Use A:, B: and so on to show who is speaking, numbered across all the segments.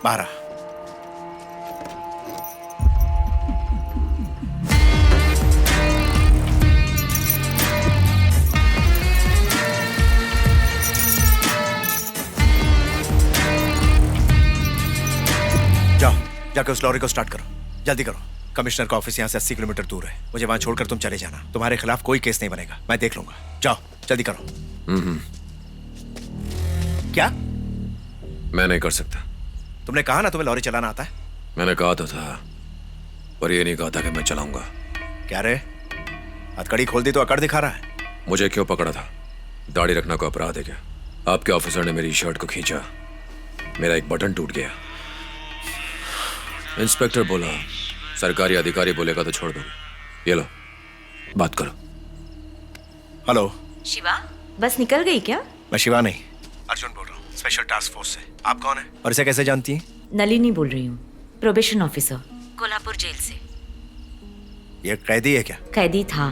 A: बाहर आ। जाओ, जाकर उस लॉरी को स्टार्ट करो, जल्दी करो। कमिश्नर का ऑफिस यहाँ से 80 किलोमीटर दूर है। मुझे वहां छोड़कर तुम चले जाना। तुम्हारे खिलाफ कोई केस नहीं बनेगा, मैं देख लूंगा। जाओ, जल्दी करो। क्या?
B: मैं नहीं कर सकता।
A: तुमने कहा ना तुम्हें लॉरी चलाना आता है।
B: मैंने कहा तो था, पर ये नहीं कहा था कि मैं चलाऊंगा।
A: क्या रे, हथकड़ी खोल दी तो अकड़ दिखा रहा है।
B: मुझे क्यों पकड़ा था? दाढ़ी रखना को अपराध है क्या? आपके ऑफिसर ने मेरी शर्ट को खींचा, मेरा एक बटन टूट गया। इंस्पेक्टर बोला, सरकारी अधिकारी बोलेगा तो छोड़ दोगे। ये लो, बात करो।
A: हेलो
C: शिवा, बस निकल गई क्या?
A: मैं शिवा नहीं, अर्जुन बोल रहा हूँ, स्पेशल टास्क फोर्स से। आप कौन है और इसे कैसे जानती हैं?
C: नलिनी बोल रही हूँ, प्रोबेशन ऑफिसर, कोल्हापुर जेल से।
A: ये कैदी है क्या?
C: कैदी था,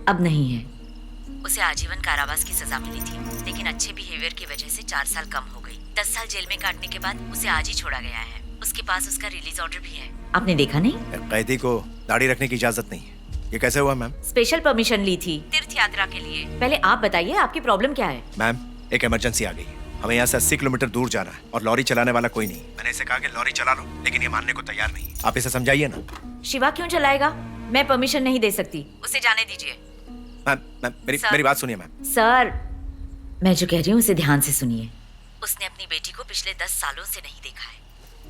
C: अब नहीं है। उसे आजीवन कारावास की सजा मिली थी, लेकिन अच्छे बिहेवियर की वजह से 4 साल कम हो गई। 10 साल जेल में काटने के बाद उसे आज ही छोड़ा गया है। उसके पास उसका रिलीज ऑर्डर भी है। आपने देखा नहीं?
A: कैदी को दाढ़ी रखने की इजाजत नहीं है। ये कैसे हुआ मैम?
C: स्पेशल परमिशन ली थी तीर्थ यात्रा के लिए। पहले आप बताइए, आपकी प्रॉब्लम क्या है?
A: मैम, एक इमरजेंसी आ गई है। हमें यहाँ से 80 किलोमीटर दूर जाना है और लॉरी चलाने वाला कोई नहीं। मैंने इसे कहा कि लॉरी चला लो, लेकिन ये मानने को तैयार नहीं। आप इसे समझाइए ना।
C: शिवा क्यों चलाएगा? मैं परमिशन नहीं दे सकती, उसे जाने दीजिए।
A: मैम, मेरी बात सुनिए मैम।
C: सर, मैं जो कह रही हूँ उसे ध्यान से सुनिए। उसने अपनी बेटी को पिछले 10 सालों से नहीं देखा है।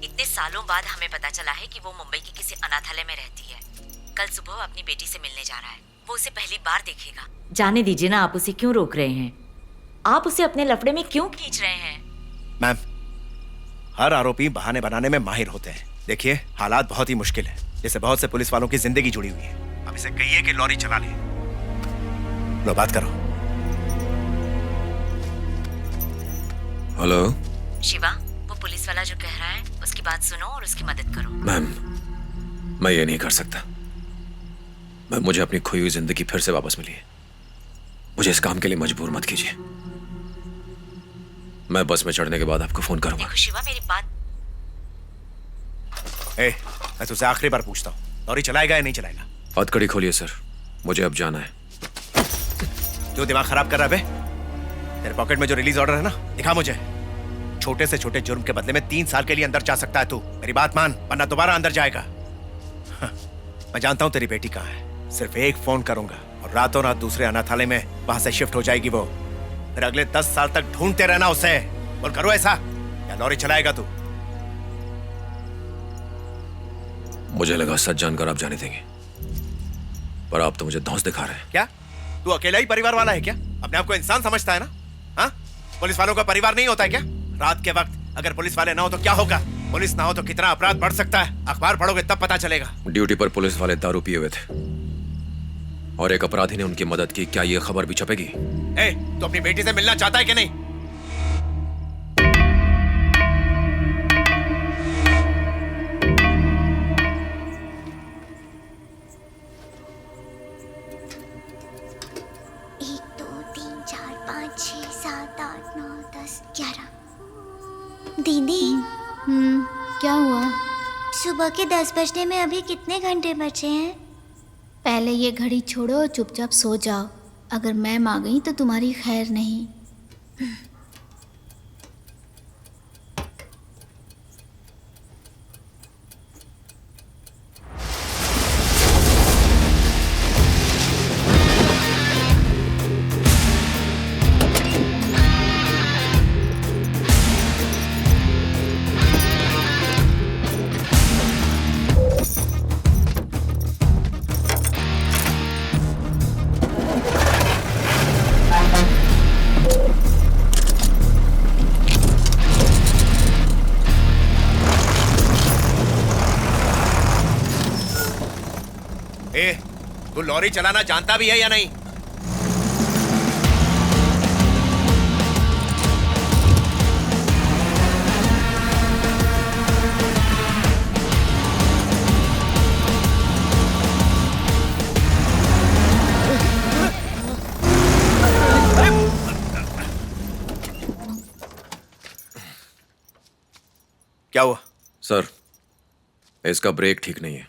C: इतने सालों बाद हमें पता चला है कि वो मुंबई के किसी अनाथालय में रहती है। कल सुबह वो अपनी बेटी से मिलने जा रहा है। वो उसे पहली बार देखेगा। जाने दीजिए ना, आप उसे क्यों रोक रहे हैं? आप उसे अपने लफड़े में क्यों खींच रहे हैं?
A: मैम, हर आरोपी बहाने बनाने में माहिर होते हैं। देखिए, हालात बहुत ही मुश्किल है, जैसे बहुत से पुलिस वालों की जिंदगी जुड़ी हुई है। अब इसे कहिए कि लॉरी चला ले। लो, बात करो।
B: हेलो
C: शिवा, वो पुलिस वाला जो कह रहा है उसकी बात सुनो और उसकी मदद करो।
B: मैम, मैं ये नहीं कर सकता। मुझे अपनी खोई हुई जिंदगी फिर से वापस मिली है। मुझे इस काम के लिए मजबूर मत कीजिए। मैं बस में चढ़ने के बाद आपको फोन करूंगा।
C: देखो शिवा, मेरी बात।
A: मैं तुझसे आखिरी बार पूछता हूँ, लॉरी चलाएगा या नहीं चलाएगा?
B: हथकड़ी खोलिए सर, मुझे अब जाना है।
A: क्यों दिमाग खराब कर रहा है बे? तेरे पॉकेट में जो रिलीज ऑर्डर है ना, दिखा मुझे। छोटे से छोटे जुर्म के बदले में 3 साल के लिए अंदर जा सकता है तू। मेरी बात मान, वरना दोबारा अंदर जाएगा। मैं जानता हूँ तेरी बेटी कहाँ है। सिर्फ एक फोन करूंगा और रातों रात दूसरे अनाथालय में वहां से शिफ्ट हो जाएगी वो। फिर अगले 10 साल तक ढूंढते रहना उसे। बोल, करो ऐसा या लॉरी चलाएगा तू?
B: मुझे लगा सच जानकर आप जाने देंगे, पर आप तो मुझे धौंस दिखा रहे हैं।
A: क्या तू अकेला ही परिवार वाला है क्या? अपने आप को इंसान समझता है ना? हाँ, पुलिस वालों का परिवार नहीं होता है क्या? रात के वक्त अगर पुलिस वाले ना हो तो क्या होगा? पुलिस ना हो तो कितना अपराध बढ़ सकता है, अखबार पढ़ोगे तब पता चलेगा।
B: ड्यूटी पर पुलिस वाले दारू पिए हुए थे और एक अपराधी ने उनकी मदद की। क्या ये खबर भी छपेगी?
A: तू अपनी बेटी से मिलना चाहता है कि नहीं?
D: एक, 2, 3, 4, 5, 6, 7, 8, 9, 10, 11। दीदी,
E: क्या हुआ?
D: सुबह के 10 बजने में अभी कितने घंटे बचे हैं?
E: पहले ये घड़ी छोड़ो और चुपचाप सो जाओ। अगर मैम आ गई तो तुम्हारी खैर नहीं।
A: तू लॉरी चलाना जानता भी है या नहीं? क्या हुआ?
B: सर, इसका ब्रेक ठीक नहीं है,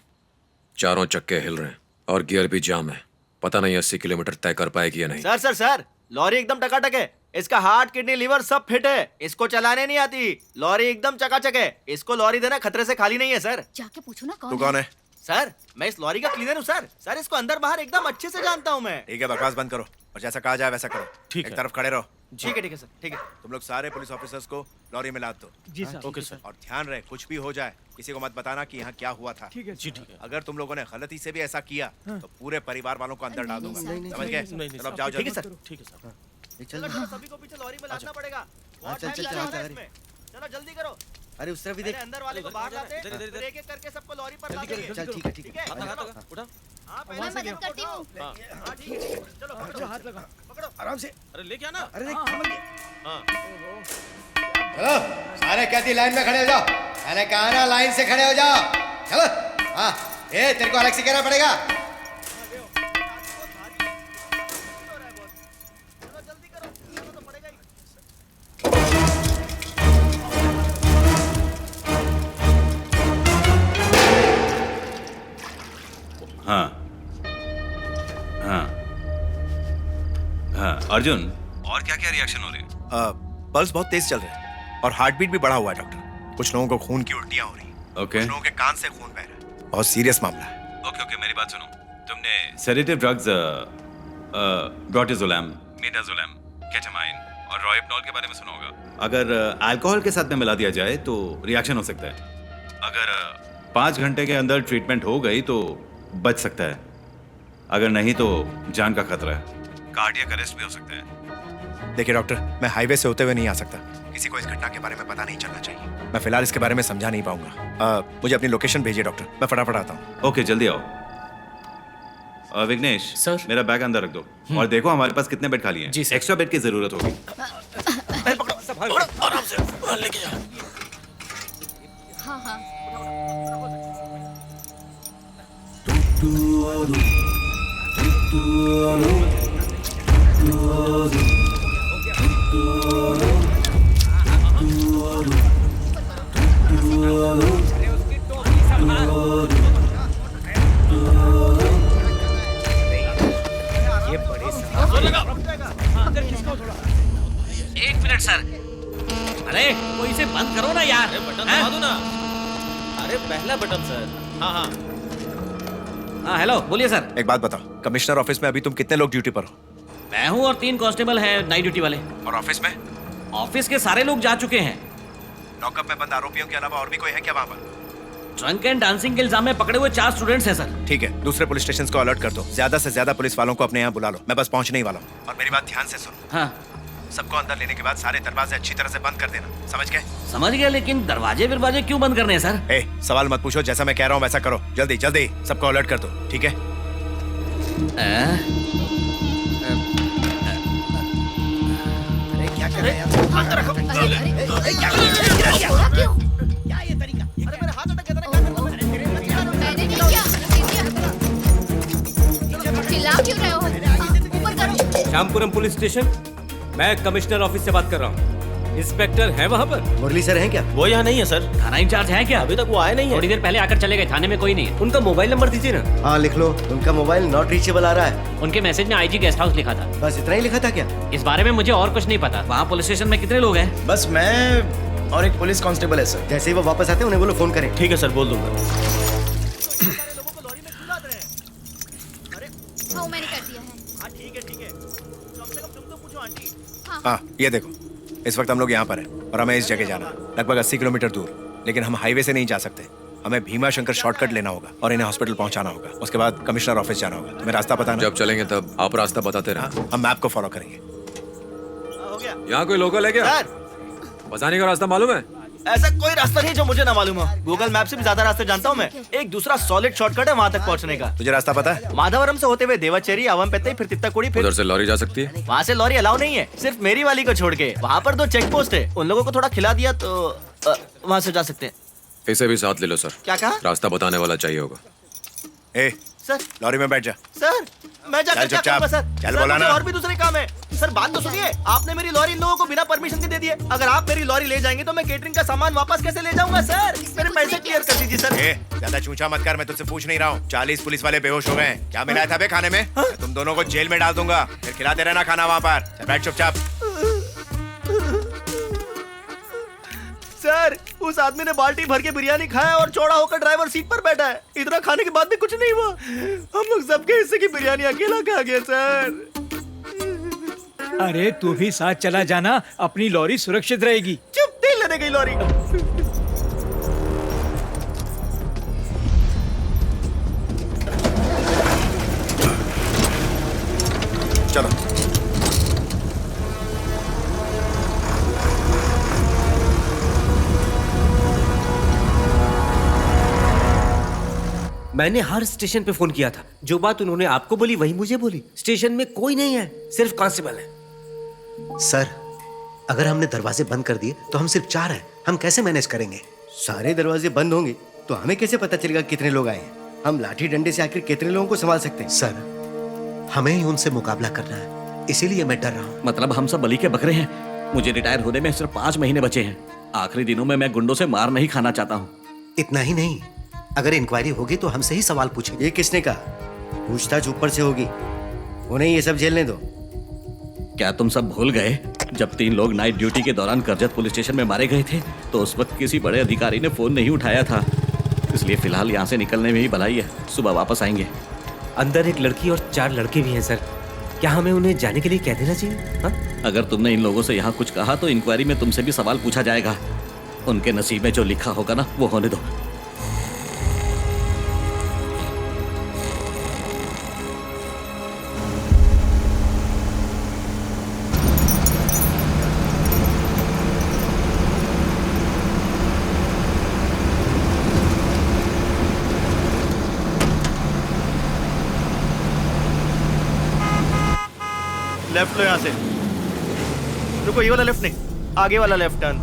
B: चारों चक्के हिल रहे हैं और गियर भी जाम है। पता नहीं 80 किलोमीटर तय कर पाएगी या नहीं।
F: सर सर सर, लॉरी एकदम टकाटक है। इसका हार्ट, किडनी, लीवर सब फिट है। इसको चलाने नहीं आती। लॉरी एकदम चकाचक है। इसको लॉरी देना खतरे से खाली नहीं है सर।
E: जाके पूछो ना
A: तू कौन है?
F: सर मैं इस लॉरी का क्लीनर हूँ सर। सर इसको अंदर बाहर एकदम अच्छे से जानता हूँ मैं।
A: ठीक है, बकवास बंद करो और जैसा कहा जाए वैसा करो।
G: ठीक
A: एक
G: है।
A: तरफ खड़े रहो।
F: ठीक है सर, ठीक है।
A: तुम लोग सारे पुलिस ऑफिसर्स को लॉरी में लाद दो।
G: जी सर। Okay sir.
A: और ध्यान रहे, कुछ भी हो जाए किसी को मत बताना कि यहाँ क्या हुआ था।
G: जी ठीक है।
A: अगर तुम लोगों ने गलती से भी ऐसा किया तो पूरे परिवार वालों को अंदर डाल दूंगा।
E: नहीं,
A: समझ गए?
G: नहीं,
A: चलो अब जाओ
F: ठीक है
A: जल्दी।
F: सर।
G: ठीक है सर।
F: चलो चलो, सभी को पीछे लॉरी में लादना पड़ेगा। बहुत
D: चल,
F: टाइम
D: चल,
F: लगा
D: चल,
F: है
D: चल,
F: इसमें। चलो जल्दी करो।
D: अरे उस तरफ भी
F: पहले
D: देख।
F: अंदर वाले को बाहर लाते हैं,
G: इधर, इधर,
F: फिर एक-एक करके सबको लॉरी पर लाते हैं।
D: चल ठीक है ठीक
F: ठीक
D: है।
F: है? चलो।
G: उठा।
F: हाँ, पहले
E: मैं
F: से
E: मदद करती हूँ।
F: हाँ, ठीक है, ठीक है। चलो पकड़ो,
G: हाथ लगा।
F: पकड़ो।
D: आराम से।
G: अरे लेके आना।
D: अरे देख।
G: हाँ।
H: चलो सारे कहती लाइन में खड़े हो जाओ। मैंने कहा ना लाइन से खड़े हो जाओ। चलो। हाँ, ए तेरे को अलग से कहना पड़ेगा।
F: चलो जल्दी करो, चलो तो पड़ेगा ही।
I: हाँ हाँ हाँ अर्जुन, और क्या क्या रिएक्शन हो रहे हैं?
A: पल्स बहुत तेज चल रहा है और हार्ट बीट भी बढ़ा हुआ है डॉक्टर। कुछ लोगों को खून की उल्टियां हो रही हैं।
I: ओके
A: कुछ लोगों के कान से खून बह रहा है। बहुत सीरियस मामला है।
I: ओके ओके, मेरी बात सुनो। तुमने सेडेटिव ड्रग्स ब्रोटिजोलैम, मिडाजोलैम, केटामाइन और रोहिप्नॉल के बारे में सुना होगा। अगर अल्कोहल के साथ में मिला दिया जाए तो रिएक्शन हो सकता है। अगर 5 घंटे के अंदर ट्रीटमेंट हो गई तो बच सकता है, अगर नहीं तो जान का खतरा है, कार्डियक अरेस्ट भी हो सकता है।
A: देखिए डॉक्टर, मैं हाईवे से होते हुए नहीं आ सकता। किसी को इस घटना के बारे में पता नहीं चलना चाहिए। मैं फिलहाल इसके बारे में समझा नहीं पाऊंगा। मुझे अपनी लोकेशन भेजिए डॉक्टर, मैं फटाफट आता हूँ।
I: ओके जल्दी आओ। विघ्नेश
G: सर।
I: मेरा बैग अंदर रख दो और देखो हमारे पास कितने बेड खाली हैं।
G: जी, सर।
I: एक्स्ट्रा बेड की जरूरत होगी।
G: आराम से लेके जा।
E: हाँ हाँ।
J: एक मिनट सर। अरे कोई इसे बंद करो ना यार।
G: बटन
J: हैं?
G: दबा दो ना। अरे पहला बटन सर। हाँ हाँ।
J: हाँ हेलो, बोलिए सर।
A: एक बात बताओ, कमिश्नर ऑफिस में अभी तुम कितने लोग ड्यूटी पर हो?
J: मैं हूँ और 3 कांस्टेबल हैं नाइट ड्यूटी वाले।
A: और ऑफिस में?
J: ऑफिस के सारे लोग जा चुके हैं।
A: लॉकअप में बंद आरोपियों के अलावा और भी कोई है क्या वहाँ पर?
J: ड्रंक एंड डांसिंग के इल्जाम में पकड़े हुए 4 स्टूडेंट्स हैं सर।
A: ठीक है, दूसरे पुलिस स्टेशन को अलर्ट कर दो। ज्यादा से ज्यादा पुलिस वालों को अपने यहाँ बुला लो। मैं बस पहुंचने ही वाला हूँ। और मेरी बात ध्यान से सुनो।
J: हाँ
A: सबको अंदर लेने के बाद सारे दरवाजे अच्छी तरह से बंद कर देना। समझ गए?
J: समझ गया, लेकिन दरवाजे विरवाजे क्यों बंद करने हैं सर?
A: ए, सवाल मत पूछो, जैसा मैं कह रहा हूँ वैसा करो। जल्दी जल्दी सबको अलर्ट कर दो, ठीक है?
H: अरे क्या कर रहे हैं यार?
E: छोड़ा क्यों?
F: अरे मेरे हाथ अटक गए थे ना।
E: मैंने नहीं किया। चिल्ला क्यों रहे हो? ऊपर करो।
K: श्यामपुरम पुलिस स्टेशन, मैं कमिश्नर ऑफिस से बात कर रहा हूँ। इंस्पेक्टर है वहाँ पर?
H: मुरली सर हैं क्या?
G: वो यहाँ नहीं है सर।
J: थाना इंचार्ज है क्या?
G: अभी तक वो आए नहीं है।
J: थोड़ी देर पहले आकर चले गए, थाने में कोई नहीं है।
K: उनका मोबाइल नंबर दीजिए ना।
H: हाँ लिख लो, उनका मोबाइल नॉट रीचेबल आ रहा है।
J: उनके मैसेज में आईजी गेस्ट हाउस लिखा था।
H: बस इतना ही लिखा था क्या?
J: इस बारे में मुझे और कुछ नहीं पता। वहाँ पुलिस स्टेशन में कितने लोग हैं?
F: बस मैं और एक पुलिस कांस्टेबल है सर।
H: जैसे ही वो वापस आते हैं उन्हें बोलो फोन करें।
G: ठीक है सर, बोल दूंगा।
F: लोगों को लॉरी में क्यों लाद रहे हैं? अरे
E: हाँ मैंने कर दिया है।
F: हाँ ठीक है, ठीक है। कम से कम तुम तो पूछो आंटी।
A: हाँ, ये देखो, इस वक्त हम लोग यहाँ पर हैं और हमें इस जगह जाना है, लगभग 80 किलोमीटर दूर। लेकिन हम हाईवे से नहीं जा सकते। हमें भीमा शंकर शॉर्टकट लेना होगा और इन्हें हॉस्पिटल पहुंचाना होगा। उसके बाद कमिश्नर ऑफिस जाना होगा। तुम्हें रास्ता पता ना?
B: जब चलेंगे तब आप रास्ता बताते रहना।
A: हम मैप को फॉलो करेंगे।
F: हो गया
B: यहाँ कोई लोकल है क्या?
F: सर।
B: बताने का रास्ता मालूम है?
F: ऐसा कोई रास्ता नहीं जो मुझे ना मालूम हो। गूगल मैप से भी ज्यादा रास्ते जानता हूँ मैं। एक दूसरा सॉलिड शॉर्टकट है वहाँ तक पहुँचने का।
A: तुझे रास्ता पता है?
F: माधवरम से होते हुए देवाचेरी, अवमपेत्तई, फिर तित्ताकुड़ी, फिर
B: उधर से लॉरी जा सकती है?
F: वहाँ से लॉरी अलाउ नहीं है, सिर्फ मेरी वाली को छोड़ के। वहाँ पर 2 चेक पोस्ट है, उन लोगों को थोड़ा खिला दिया तो वहाँ से जा सकते हैं।
B: इसे भी साथ ले लो सर।
F: क्या कहा?
B: रास्ता बताने वाला चाहिए होगा।
A: ए,
F: सर
A: लॉरी में बैठ जा।
F: सर मैं
A: चल
F: जाकर क्या
A: चुपचाप।
F: करूँगा सर?
A: चल
F: सर,
A: बोला
F: मुझे
A: ना।
F: और भी दूसरे काम है सर बात तो सुनिए, आपने मेरी लॉरी इन लोगों को बिना परमिशन के दे दिए। अगर आप मेरी लॉरी ले जाएंगे तो मैं केटरिंग का सामान वापस कैसे ले जाऊंगा सर? मेरे पैसे क्लियर कर दीजिए सर।
A: ज्यादा चूचा मत कर, मैं तुझसे पूछ नहीं रहा हूँ। 40 पुलिस वाले बेहोश हो गए। क्या मिलाया था बे खाने में? मैं तुम दोनों को जेल में डाल दूंगा, फिर खिलाते रहना खाना वहाँ पर। चल बैठ चुपचाप।
F: सर उस आदमी ने बाल्टी भर के बिरयानी खाया और चौड़ा होकर ड्राइवर सीट पर बैठा है। इतना खाने के बाद भी कुछ नहीं हुआ। हम लोग सबके हिस्से की बिरयानी अकेला खा गया सर।
L: अरे तू भी साथ चला जाना, अपनी लॉरी सुरक्षित रहेगी।
F: चुप, तेल लेने गई लॉरी।
A: चलो
K: मैंने हर स्टेशन पे फोन किया था। जो बात उन्होंने आपको बोली वही मुझे बोली। स्टेशन में कोई नहीं है, सिर्फ कांस्टेबल है।
H: सर, अगर हमने दरवाजे बंद कर दिए तो हम सिर्फ 4 हैं। हम कैसे मैनेज करेंगे?
M: सारे दरवाजे बंद होंगे तो हमें कैसे पता चलेगा कितने लोग आए हैं? हम लाठी डंडे से आखिर कितने लोगों को संभाल सकते हैं?
H: सर, हमें ही उनसे मुकाबला करना है, इसीलिए मैं डर रहा हूँ।
J: मतलब हम सब बलि के बकरे हैं। मुझे रिटायर होने में सिर्फ 5 महीने बचे हैं। आखिरी दिनों में मैं गुंडों से मार नहीं खाना चाहता हूँ।
H: इतना ही नहीं, अगर इंक्वायरी होगी तो हमसे ही सवाल पूछेंगे।
M: ये किसने कहा? पूछताछ ऊपर से होगी, उन्हें ये सब झेलने दो।
J: क्या तुम सब भूल गए जब 3 लोग नाइट ड्यूटी के दौरान करजत पुलिस स्टेशन में मारे गए थे तो उस वक्त किसी बड़े अधिकारी ने फोन नहीं उठाया था। इसलिए फिलहाल यहाँ से निकलने में ही भलाई है। सुबह वापस आएंगे।
K: अंदर एक लड़की और 4 लड़के भी हैं सर। क्या हमें उन्हें जाने के लिए कह देना चाहिए? हा?
J: अगर तुमने इन लोगों से यहाँ कुछ कहा तो इंक्वायरी में तुमसे भी सवाल पूछा जाएगा। उनके नसीब में जो लिखा होगा ना वो होने दो।
F: लेफ्ट लो यहाँ से। रुको, ये वाला लेफ्ट नहीं, आगे वाला लेफ्ट टर्न।